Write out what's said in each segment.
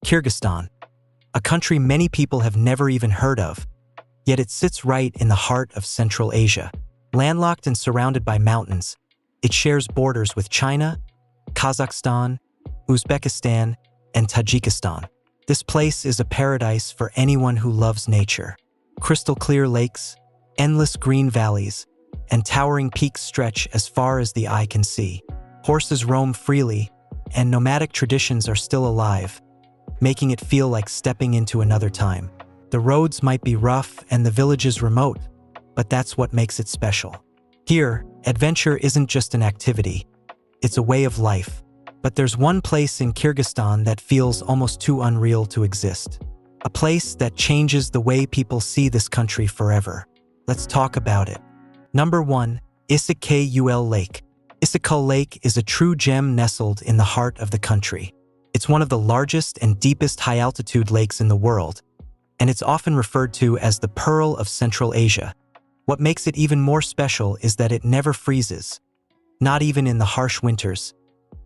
Kyrgyzstan, a country many people have never even heard of, yet it sits right in the heart of Central Asia. Landlocked and surrounded by mountains, it shares borders with China, Kazakhstan, Uzbekistan, and Tajikistan. This place is a paradise for anyone who loves nature. Crystal clear lakes, endless green valleys, and towering peaks stretch as far as the eye can see. Horses roam freely, and nomadic traditions are still alive, making it feel like stepping into another time. The roads might be rough and the villages remote, but that's what makes it special. Here, adventure isn't just an activity, it's a way of life. But there's one place in Kyrgyzstan that feels almost too unreal to exist. A place that changes the way people see this country forever. Let's talk about it. Number 1. Issyk-Kul Lake. Issyk-Kul Lake is a true gem nestled in the heart of the country. It's one of the largest and deepest high-altitude lakes in the world, and it's often referred to as the Pearl of Central Asia. What makes it even more special is that it never freezes, not even in the harsh winters,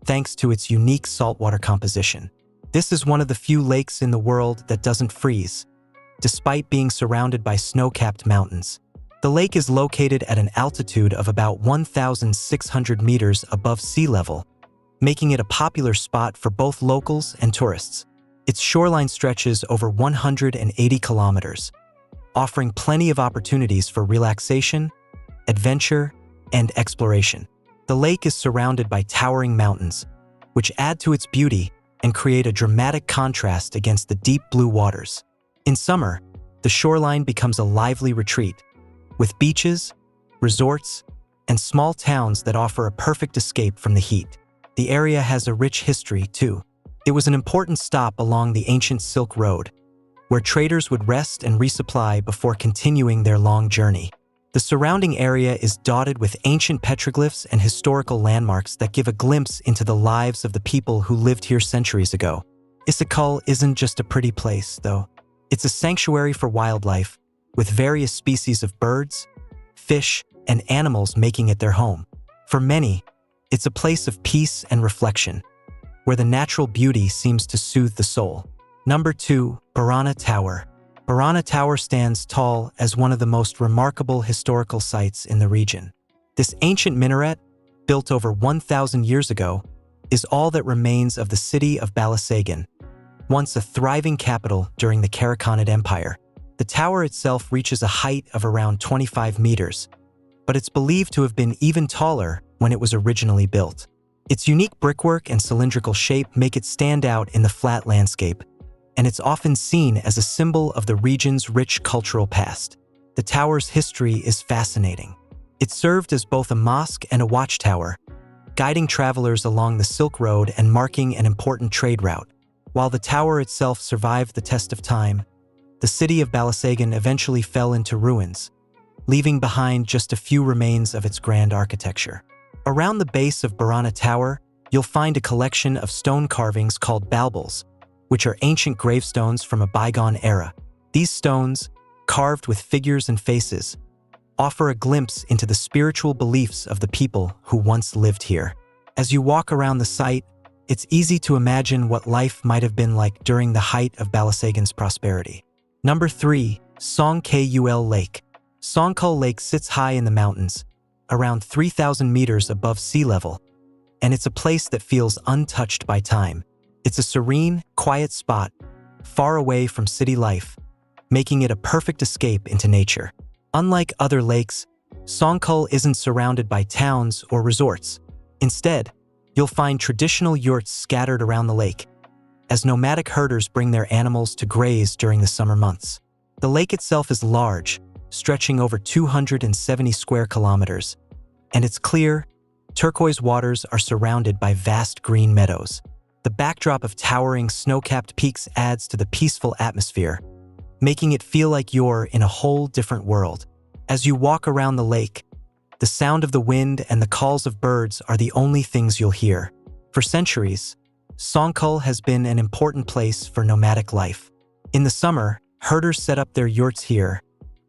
thanks to its unique saltwater composition. This is one of the few lakes in the world that doesn't freeze, despite being surrounded by snow-capped mountains. The lake is located at an altitude of about 1,600 meters above sea level, making it a popular spot for both locals and tourists. Its shoreline stretches over 180 kilometers, offering plenty of opportunities for relaxation, adventure, and exploration. The lake is surrounded by towering mountains, which add to its beauty and create a dramatic contrast against the deep blue waters. In summer, the shoreline becomes a lively retreat, with beaches, resorts, and small towns that offer a perfect escape from the heat. The area has a rich history, too. It was an important stop along the ancient Silk Road, where traders would rest and resupply before continuing their long journey. The surrounding area is dotted with ancient petroglyphs and historical landmarks that give a glimpse into the lives of the people who lived here centuries ago. Issyk-Kul isn't just a pretty place, though. It's a sanctuary for wildlife, with various species of birds, fish, and animals making it their home. For many, it's a place of peace and reflection, where the natural beauty seems to soothe the soul. Number 2. Barana Tower. Barana Tower stands tall as one of the most remarkable historical sites in the region. This ancient minaret, built over 1,000 years ago, is all that remains of the city of Balasagun, once a thriving capital during the Karakonid Empire. The tower itself reaches a height of around 25 meters, but it's believed to have been even taller when it was originally built. Its unique brickwork and cylindrical shape make it stand out in the flat landscape, and it's often seen as a symbol of the region's rich cultural past. The tower's history is fascinating. It served as both a mosque and a watchtower, guiding travelers along the Silk Road and marking an important trade route. While the tower itself survived the test of time, the city of Balasagun eventually fell into ruins, leaving behind just a few remains of its grand architecture. Around the base of Barana Tower, you'll find a collection of stone carvings called balbals, which are ancient gravestones from a bygone era. These stones, carved with figures and faces, offer a glimpse into the spiritual beliefs of the people who once lived here. As you walk around the site, it's easy to imagine what life might have been like during the height of Balasagun's prosperity. Number 3. Issyk-Kul Lake. Issyk-Kul Lake sits high in the mountains, around 3,000 meters above sea level, and it's a place that feels untouched by time. It's a serene, quiet spot, far away from city life, making it a perfect escape into nature. Unlike other lakes, Issyk-Kul isn't surrounded by towns or resorts. Instead, you'll find traditional yurts scattered around the lake, as nomadic herders bring their animals to graze during the summer months. The lake itself is large, stretching over 270 square kilometers, and its clear, turquoise waters are surrounded by vast green meadows. The backdrop of towering snow-capped peaks adds to the peaceful atmosphere, making it feel like you're in a whole different world. As you walk around the lake, the sound of the wind and the calls of birds are the only things you'll hear. For centuries, Issyk-Kul has been an important place for nomadic life. In the summer, herders set up their yurts here,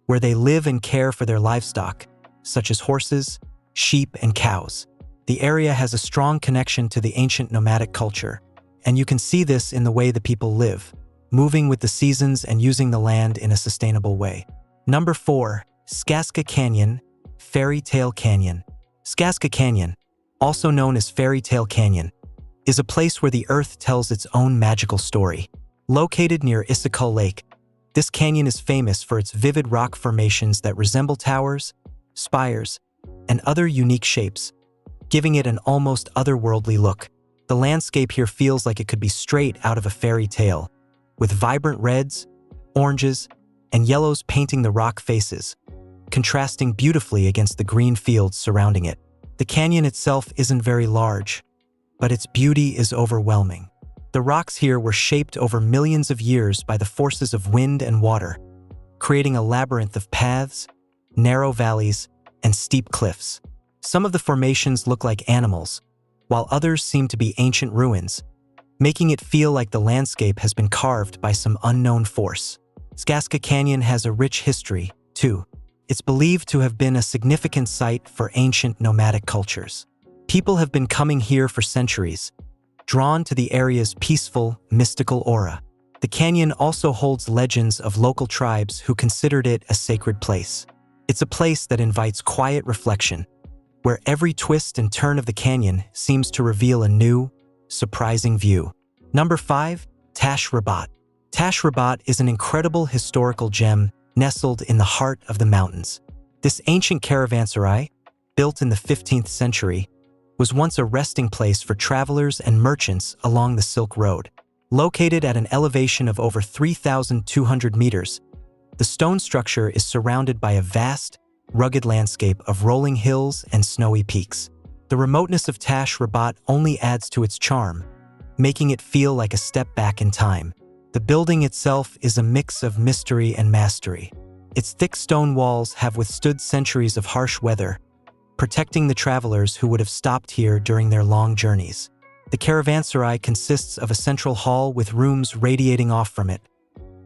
where they live and care for their livestock, such as horses, sheep, and cows. The area has a strong connection to the ancient nomadic culture, And you can see this in the way the people live, moving with the seasons and using the land in a sustainable way. Number 4. Skaska Canyon, Fairy Tale Canyon. Skaska Canyon, also known as Fairy Tale Canyon, is a place where the earth tells its own magical story. Located near Issyk-Kul Lake, this canyon is famous for its vivid rock formations that resemble towers, spires, and other unique shapes, giving it an almost otherworldly look. The landscape here feels like it could be straight out of a fairy tale, with vibrant reds, oranges, and yellows painting the rock faces, contrasting beautifully against the green fields surrounding it. The canyon itself isn't very large, but its beauty is overwhelming. The rocks here were shaped over millions of years by the forces of wind and water, creating a labyrinth of paths, narrow valleys, and steep cliffs. Some of the formations look like animals, while others seem to be ancient ruins, making it feel like the landscape has been carved by some unknown force. Skaska Canyon has a rich history, too. It's believed to have been a significant site for ancient nomadic cultures. People have been coming here for centuries, drawn to the area's peaceful, mystical aura. The canyon also holds legends of local tribes who considered it a sacred place. It's a place that invites quiet reflection, where every twist and turn of the canyon seems to reveal a new, surprising view. Number 5. Tash Rabat. Tash Rabat is an incredible historical gem nestled in the heart of the mountains. This ancient caravanserai, built in the 15th century, was once a resting place for travelers and merchants along the Silk Road. Located at an elevation of over 3,200 meters, the stone structure is surrounded by a vast, rugged landscape of rolling hills and snowy peaks. The remoteness of Tash Rabat only adds to its charm, making it feel like a step back in time. The building itself is a mix of mystery and mastery. Its thick stone walls have withstood centuries of harsh weather, protecting the travelers who would have stopped here during their long journeys. The caravanserai consists of a central hall with rooms radiating off from it,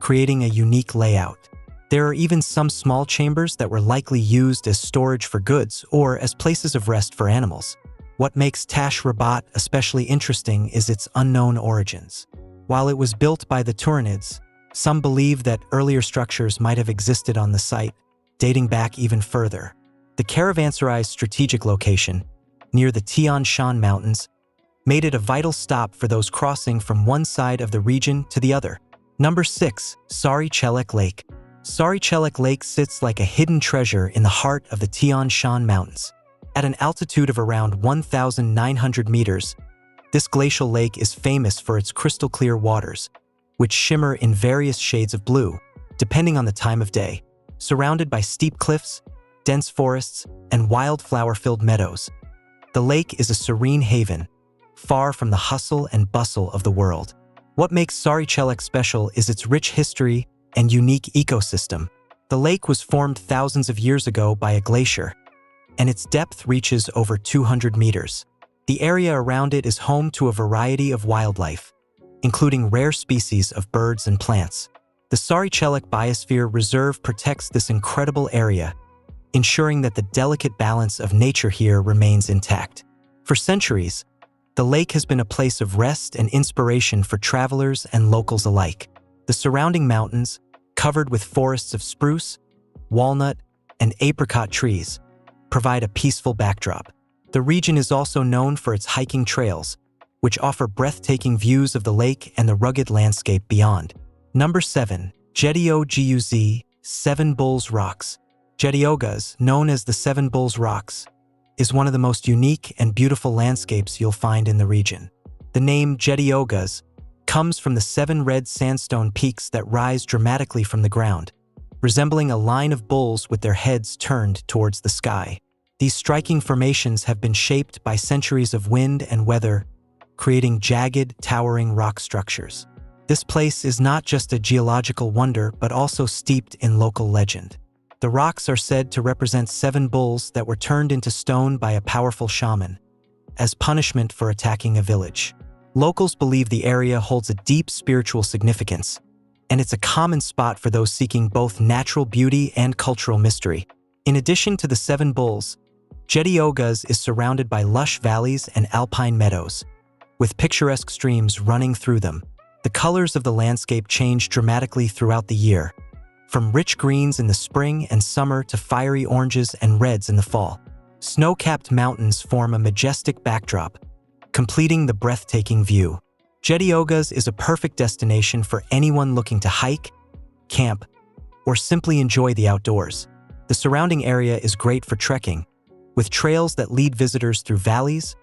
creating a unique layout. There are even some small chambers that were likely used as storage for goods or as places of rest for animals. What makes Tash Rabat especially interesting is its unknown origins. While it was built by the Turanids, some believe that earlier structures might have existed on the site, dating back even further. The caravanserai's strategic location, near the Tian Shan Mountains, made it a vital stop for those crossing from one side of the region to the other. Number 6. Sari-Chelek Lake. Sari-Chelek Lake sits like a hidden treasure in the heart of the Tian Shan Mountains. At an altitude of around 1,900 meters, this glacial lake is famous for its crystal-clear waters, which shimmer in various shades of blue, depending on the time of day. Surrounded by steep cliffs, dense forests, and wildflower-filled meadows, the lake is a serene haven, far from the hustle and bustle of the world. What makes Sari-Chelek special is its rich history and unique ecosystem. The lake was formed thousands of years ago by a glacier, and its depth reaches over 200 meters. The area around it is home to a variety of wildlife, including rare species of birds and plants. The Sari-Chelek Biosphere Reserve protects this incredible area, ensuring that the delicate balance of nature here remains intact. For centuries, the lake has been a place of rest and inspiration for travelers and locals alike. The surrounding mountains, covered with forests of spruce, walnut, and apricot trees, provide a peaceful backdrop. The region is also known for its hiking trails, which offer breathtaking views of the lake and the rugged landscape beyond. Number 7. Gyeonguz, Seven Bulls Rocks. Gyeonguz, known as the Seven Bulls Rocks, is one of the most unique and beautiful landscapes you'll find in the region. The name Gyeonguz comes from the 7 red sandstone peaks that rise dramatically from the ground, resembling a line of bulls with their heads turned towards the sky. These striking formations have been shaped by centuries of wind and weather, creating jagged, towering rock structures. This place is not just a geological wonder, but also steeped in local legend. The rocks are said to represent 7 bulls that were turned into stone by a powerful shaman, as punishment for attacking a village. Locals believe the area holds a deep spiritual significance, and it's a common spot for those seeking both natural beauty and cultural mystery. In addition to the 7 bulls, Gyeonguz is surrounded by lush valleys and alpine meadows, with picturesque streams running through them. The colors of the landscape change dramatically throughout the year, from rich greens in the spring and summer to fiery oranges and reds in the fall. Snow-capped mountains form a majestic backdrop, completing the breathtaking view. Getiogas is a perfect destination for anyone looking to hike, camp, or simply enjoy the outdoors. The surrounding area is great for trekking, with trails that lead visitors through valleys,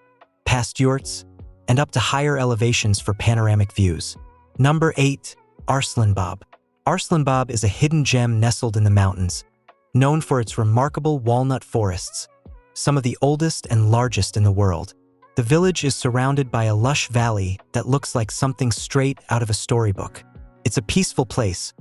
past yurts, and up to higher elevations for panoramic views. Number 8. Arslanbab. Arslanbab is a hidden gem nestled in the mountains, known for its remarkable walnut forests, some of the oldest and largest in the world. The village is surrounded by a lush valley that looks like something straight out of a storybook. It's a peaceful place,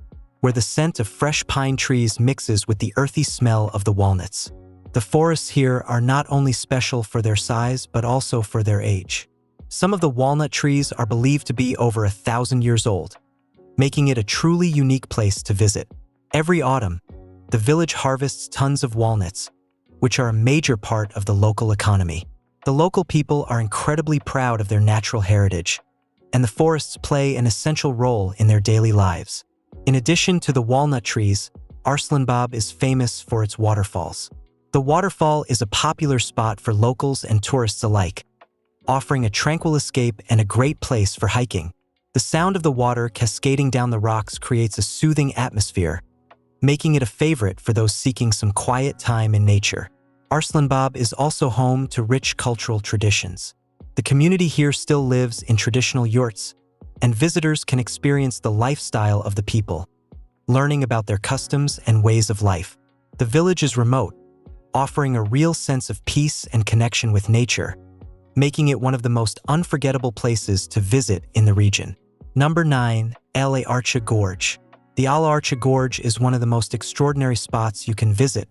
where the scent of fresh pine trees mixes with the earthy smell of the walnuts. The forests here are not only special for their size, but also for their age. Some of the walnut trees are believed to be over 1,000 years old, making it a truly unique place to visit. Every autumn, the village harvests tons of walnuts, which are a major part of the local economy. The local people are incredibly proud of their natural heritage, and the forests play an essential role in their daily lives. In addition to the walnut trees, Arslanbab is famous for its waterfalls. The waterfall is a popular spot for locals and tourists alike, offering a tranquil escape and a great place for hiking. The sound of the water cascading down the rocks creates a soothing atmosphere, making it a favorite for those seeking some quiet time in nature. Arslanbab is also home to rich cultural traditions. The community here still lives in traditional yurts, and visitors can experience the lifestyle of the people, learning about their customs and ways of life. The village is remote, offering a real sense of peace and connection with nature, making it one of the most unforgettable places to visit in the region. Number 9. Ala-Archa Gorge. The Ala-Archa Gorge is one of the most extraordinary spots you can visit,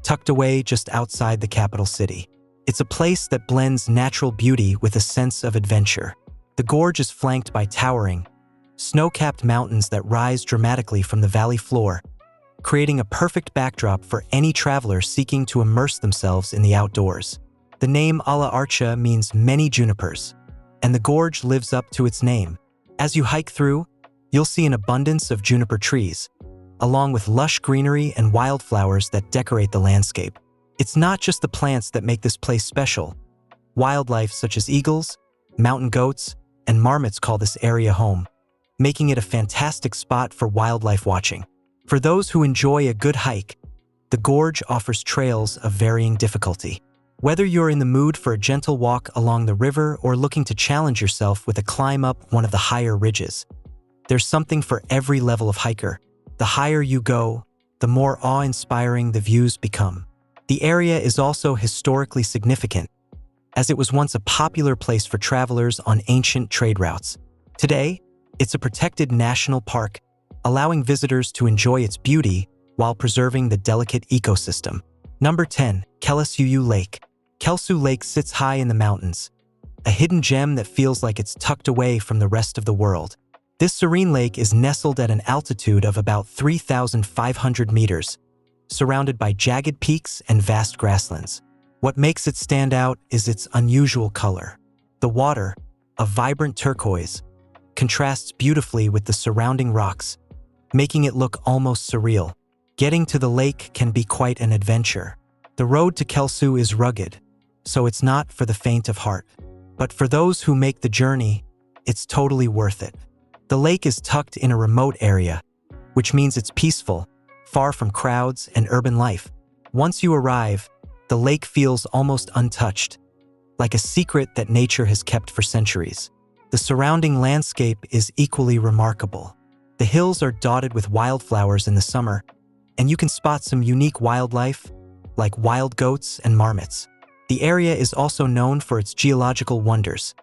tucked away just outside the capital city. It's a place that blends natural beauty with a sense of adventure. The gorge is flanked by towering, snow-capped mountains that rise dramatically from the valley floor, creating a perfect backdrop for any traveler seeking to immerse themselves in the outdoors. The name Ala-Archa means many junipers, and the gorge lives up to its name. As you hike through, you'll see an abundance of juniper trees, along with lush greenery and wildflowers that decorate the landscape. It's not just the plants that make this place special. Wildlife such as eagles, mountain goats, and marmots call this area home, making it a fantastic spot for wildlife watching. For those who enjoy a good hike, the gorge offers trails of varying difficulty. Whether you're in the mood for a gentle walk along the river or looking to challenge yourself with a climb up one of the higher ridges, there's something for every level of hiker. The higher you go, the more awe-inspiring the views become. The area is also historically significant, as it was once a popular place for travelers on ancient trade routes. Today, it's a protected national park, allowing visitors to enjoy its beauty while preserving the delicate ecosystem. Number 10. Kelsuyu Lake. Kelsu Lake sits high in the mountains, a hidden gem that feels like it's tucked away from the rest of the world. This serene lake is nestled at an altitude of about 3,500 meters, surrounded by jagged peaks and vast grasslands. What makes it stand out is its unusual color. The water, a vibrant turquoise, contrasts beautifully with the surrounding rocks, making it look almost surreal. Getting to the lake can be quite an adventure. The road to Kelsu is rugged, so it's not for the faint of heart. But for those who make the journey, it's totally worth it. The lake is tucked in a remote area, which means it's peaceful, far from crowds and urban life. Once you arrive, the lake feels almost untouched, like a secret that nature has kept for centuries. The surrounding landscape is equally remarkable. The hills are dotted with wildflowers in the summer, and you can spot some unique wildlife, like wild goats and marmots. The area is also known for its geological wonders.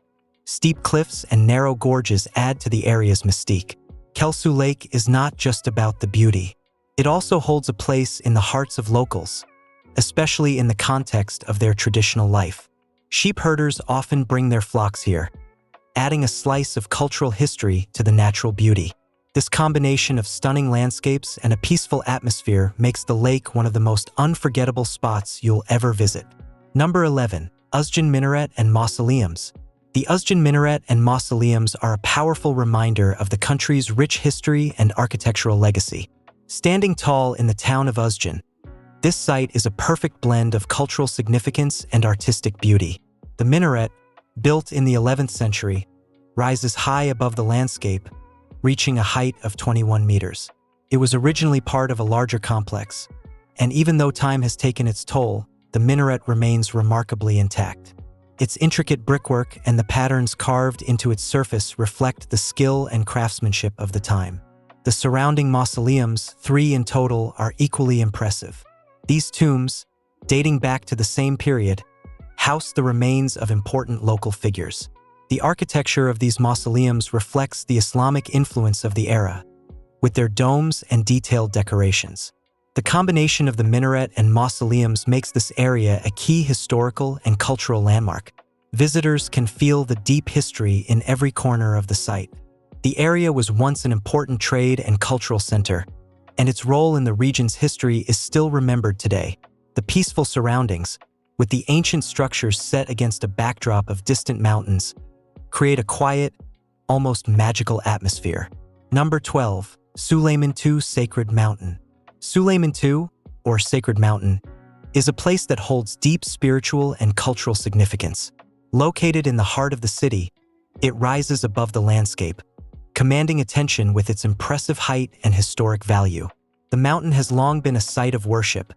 Steep cliffs and narrow gorges add to the area's mystique. Kelsu Lake is not just about the beauty. It also holds a place in the hearts of locals, especially in the context of their traditional life. Sheep herders often bring their flocks here, adding a slice of cultural history to the natural beauty. This combination of stunning landscapes and a peaceful atmosphere makes the lake one of the most unforgettable spots you'll ever visit. Number 11. Uzjan Minaret and Mausoleums. The Uzgen minaret and mausoleums are a powerful reminder of the country's rich history and architectural legacy. Standing tall in the town of Uzgen, this site is a perfect blend of cultural significance and artistic beauty. The minaret, built in the 11th century, rises high above the landscape, reaching a height of 21 meters. It was originally part of a larger complex, and even though time has taken its toll, the minaret remains remarkably intact. Its intricate brickwork and the patterns carved into its surface reflect the skill and craftsmanship of the time. The surrounding mausoleums, 3 in total, are equally impressive. These tombs, dating back to the same period, house the remains of important local figures. The architecture of these mausoleums reflects the Islamic influence of the era, with their domes and detailed decorations. The combination of the minaret and mausoleums makes this area a key historical and cultural landmark. Visitors can feel the deep history in every corner of the site. The area was once an important trade and cultural center, and its role in the region's history is still remembered today. The peaceful surroundings, with the ancient structures set against a backdrop of distant mountains, create a quiet, almost magical atmosphere. Number 12. Suleiman II Sacred Mountain. Suleiman II, or Sacred Mountain, is a place that holds deep spiritual and cultural significance. Located in the heart of the city, it rises above the landscape, commanding attention with its impressive height and historic value. The mountain has long been a site of worship,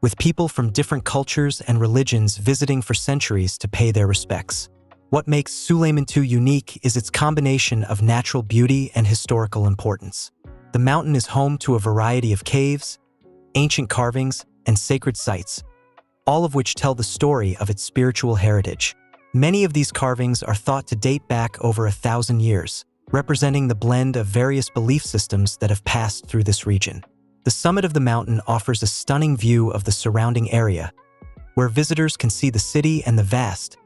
with people from different cultures and religions visiting for centuries to pay their respects. What makes Suleiman II unique is its combination of natural beauty and historical importance. The mountain is home to a variety of caves, ancient carvings, and sacred sites, all of which tell the story of its spiritual heritage. Many of these carvings are thought to date back over 1,000 years, representing the blend of various belief systems that have passed through this region. The summit of the mountain offers a stunning view of the surrounding area, where visitors can see the city and the vast,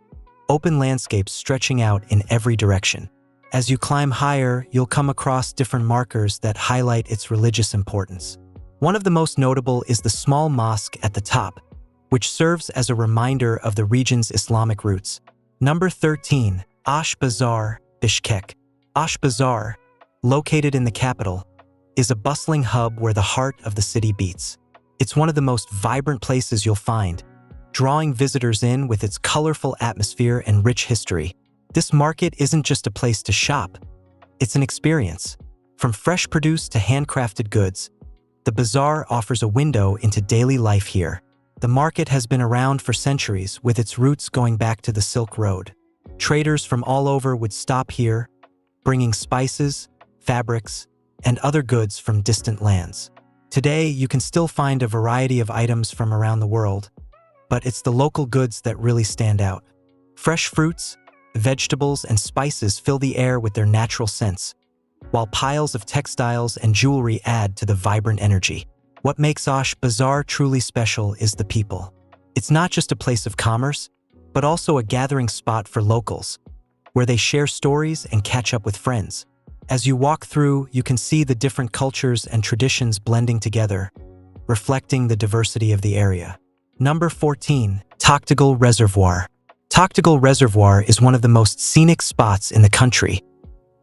open landscapes stretching out in every direction. As you climb higher, you'll come across different markers that highlight its religious importance. One of the most notable is the small mosque at the top, which serves as a reminder of the region's Islamic roots. Number 13. Osh Bazaar, Bishkek. Osh Bazaar, located in the capital, is a bustling hub where the heart of the city beats. It's one of the most vibrant places you'll find, drawing visitors in with its colorful atmosphere and rich history. This market isn't just a place to shop, it's an experience. From fresh produce to handcrafted goods, the bazaar offers a window into daily life here. The market has been around for centuries, with its roots going back to the Silk Road. Traders from all over would stop here, bringing spices, fabrics, and other goods from distant lands. Today, you can still find a variety of items from around the world, but it's the local goods that really stand out. Fresh fruits, vegetables, and spices fill the air with their natural scents, while piles of textiles and jewelry add to the vibrant energy. What makes Osh Bazaar truly special is the people. It's not just a place of commerce, but also a gathering spot for locals, where they share stories and catch up with friends. As you walk through, you can see the different cultures and traditions blending together, reflecting the diversity of the area. Number 14. Toktagul Reservoir. Toktagul Reservoir is one of the most scenic spots in the country,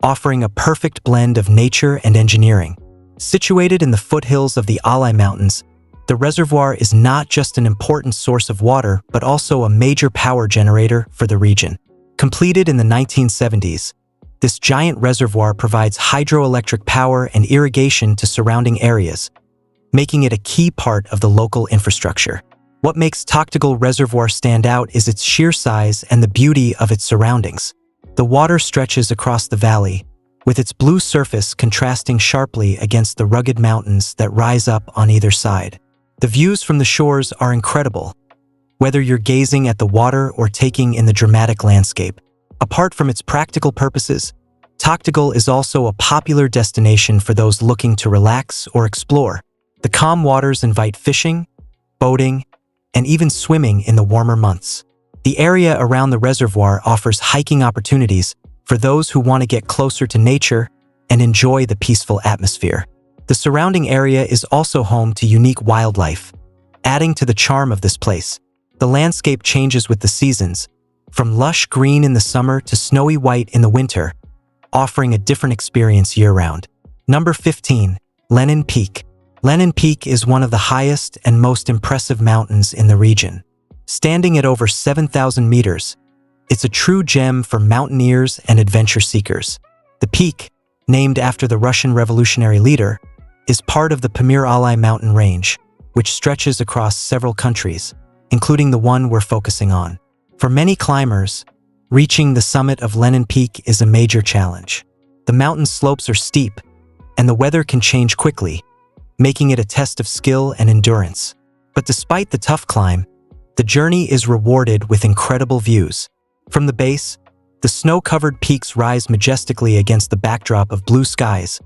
offering a perfect blend of nature and engineering. Situated in the foothills of the Alai Mountains, the reservoir is not just an important source of water, but also a major power generator for the region. Completed in the 1970s, this giant reservoir provides hydroelectric power and irrigation to surrounding areas, making it a key part of the local infrastructure. What makes Toktagul Reservoir stand out is its sheer size and the beauty of its surroundings. The water stretches across the valley, with its blue surface contrasting sharply against the rugged mountains that rise up on either side. The views from the shores are incredible, whether you're gazing at the water or taking in the dramatic landscape. Apart from its practical purposes, Toktagul is also a popular destination for those looking to relax or explore. The calm waters invite fishing, boating, and even swimming in the warmer months. The area around the reservoir offers hiking opportunities for those who want to get closer to nature and enjoy the peaceful atmosphere. The surrounding area is also home to unique wildlife, adding to the charm of this place. The landscape changes with the seasons, from lush green in the summer to snowy white in the winter, offering a different experience year-round. Number 15. Lenin Peak. Lenin Peak is one of the highest and most impressive mountains in the region. Standing at over 7,000 meters, it's a true gem for mountaineers and adventure seekers. The peak, named after the Russian revolutionary leader, is part of the Pamir Alai mountain range, which stretches across several countries, including the one we're focusing on. For many climbers, reaching the summit of Lenin Peak is a major challenge. The mountain slopes are steep, and the weather can change quickly, making it a test of skill and endurance. But despite the tough climb, the journey is rewarded with incredible views. From the base, the snow-covered peaks rise majestically against the backdrop of blue skies,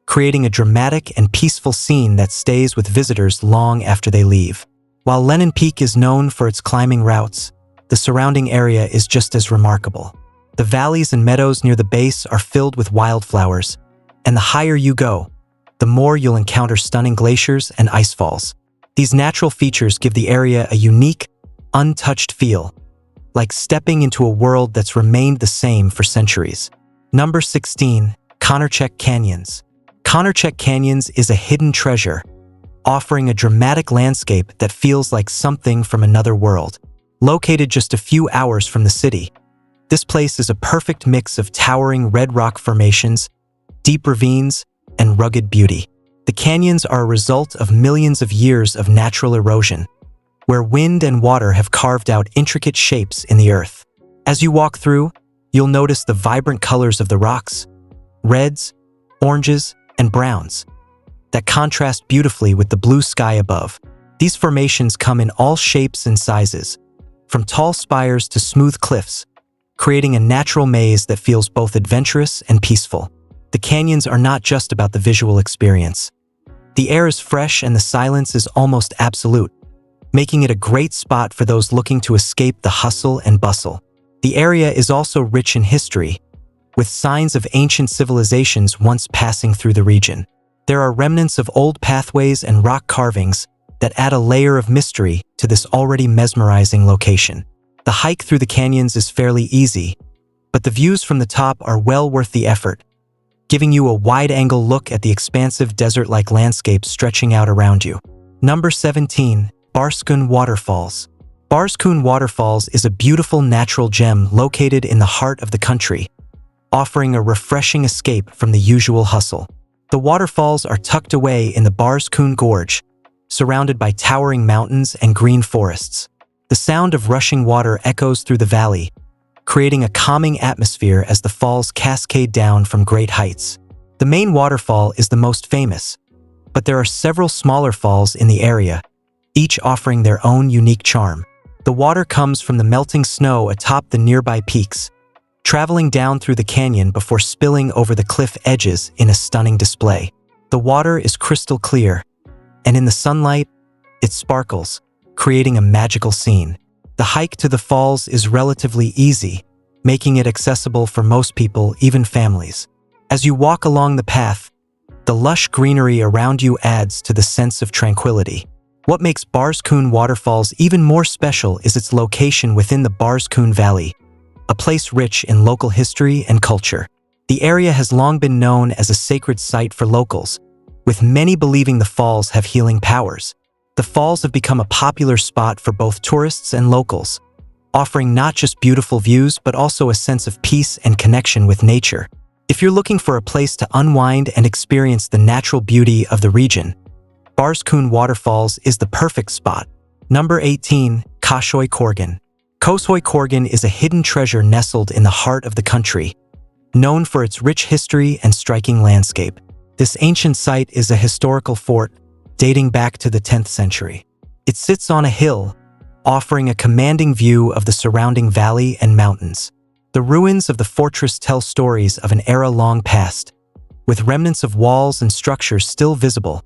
creating a dramatic and peaceful scene that stays with visitors long after they leave. While Lenin Peak is known for its climbing routes, the surrounding area is just as remarkable. The valleys and meadows near the base are filled with wildflowers, and the higher you go, the more you'll encounter stunning glaciers and icefalls. These natural features give the area a unique, untouched feel, like stepping into a world that's remained the same for centuries. Number 16. Konarchek Canyons. Konarchek Canyons is a hidden treasure, offering a dramatic landscape that feels like something from another world. Located just a few hours from the city, this place is a perfect mix of towering red rock formations, deep ravines, and rugged beauty. The canyons are a result of millions of years of natural erosion, where wind and water have carved out intricate shapes in the earth. As you walk through, you'll notice the vibrant colors of the rocks, reds, oranges, and browns, that contrast beautifully with the blue sky above. These formations come in all shapes and sizes, from tall spires to smooth cliffs, creating a natural maze that feels both adventurous and peaceful. The canyons are not just about the visual experience. The air is fresh and the silence is almost absolute, making it a great spot for those looking to escape the hustle and bustle. The area is also rich in history, with signs of ancient civilizations once passing through the region. There are remnants of old pathways and rock carvings that add a layer of mystery to this already mesmerizing location. The hike through the canyons is fairly easy, but the views from the top are well worth the effort, giving you a wide-angle look at the expansive desert-like landscape stretching out around you. Number 17. Barskun Waterfalls. Barskun Waterfalls is a beautiful natural gem located in the heart of the country, offering a refreshing escape from the usual hustle. The waterfalls are tucked away in the Barskun Gorge, surrounded by towering mountains and green forests. The sound of rushing water echoes through the valley, creating a calming atmosphere as the falls cascade down from great heights. The main waterfall is the most famous, but there are several smaller falls in the area, each offering their own unique charm. The water comes from the melting snow atop the nearby peaks, traveling down through the canyon before spilling over the cliff edges in a stunning display. The water is crystal clear, and in the sunlight, it sparkles, creating a magical scene. The hike to the falls is relatively easy, making it accessible for most people, even families. As you walk along the path, the lush greenery around you adds to the sense of tranquility. What makes Barskun Waterfalls even more special is its location within the Barskun Valley, a place rich in local history and culture. The area has long been known as a sacred site for locals, with many believing the falls have healing powers. The falls have become a popular spot for both tourists and locals, offering not just beautiful views but also a sense of peace and connection with nature. If you're looking for a place to unwind and experience the natural beauty of the region, Barskun Waterfalls is the perfect spot. Number 18. Kosoy Korgan. Kosoy Korgan is a hidden treasure nestled in the heart of the country, known for its rich history and striking landscape. This ancient site is a historical fort dating back to the 10th century. It sits on a hill, offering a commanding view of the surrounding valley and mountains. The ruins of the fortress tell stories of an era long past, with remnants of walls and structures still visible,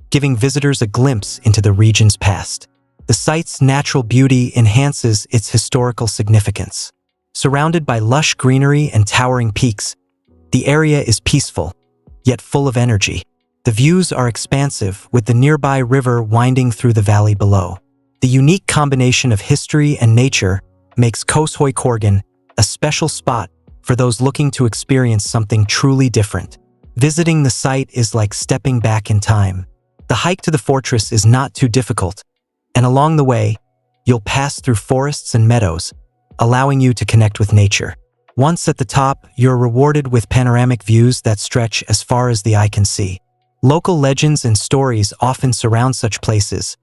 giving visitors a glimpse into the region's past. The site's natural beauty enhances its historical significance. Surrounded by lush greenery and towering peaks, the area is peaceful, yet full of energy. The views are expansive, with the nearby river winding through the valley below. The unique combination of history and nature makes Kyrgyzstan a special spot for those looking to experience something truly different. Visiting the site is like stepping back in time. The hike to the fortress is not too difficult, and along the way, you'll pass through forests and meadows, allowing you to connect with nature. Once at the top, you're rewarded with panoramic views that stretch as far as the eye can see. Local legends and stories often surround such places,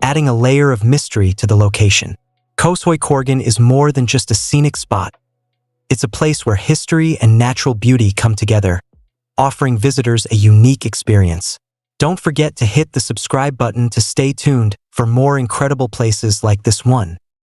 adding a layer of mystery to the location. Kyrgyzstan is more than just a scenic spot. It's a place where history and natural beauty come together, offering visitors a unique experience. Don't forget to hit the subscribe button to stay tuned for more incredible places like this one.